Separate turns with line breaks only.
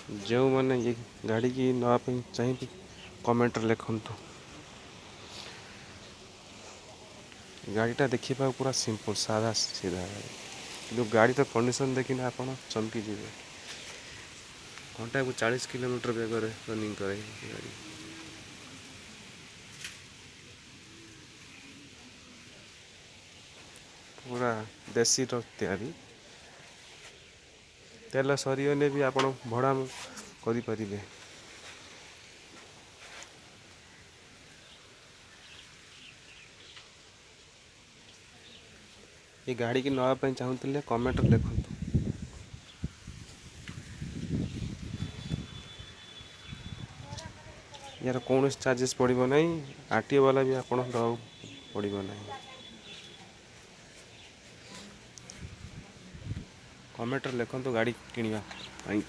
जो मैंने ये गाड़ी की नापी चाहिए कमेंट लिखु। गाड़ीटा देखा पूरा सिंपल सादा सीधा कि गाड़ी तो कंडीशन देखिना आप चमकी जी घंटा को 40 किलोमीटर बेगर रनिंग करे गाड़ी। पूरा देसी तैयारी तेल सरीगले भी आप भड़ा करें। ये गाड़ी की नापी चाहूँगे कमेंट लिखु। यार कौन चार्जेस पड़ो ना आरटीओ वाला भी आप दवा पड़ो ना। कमेंट लिखु गाड़ी किणवा।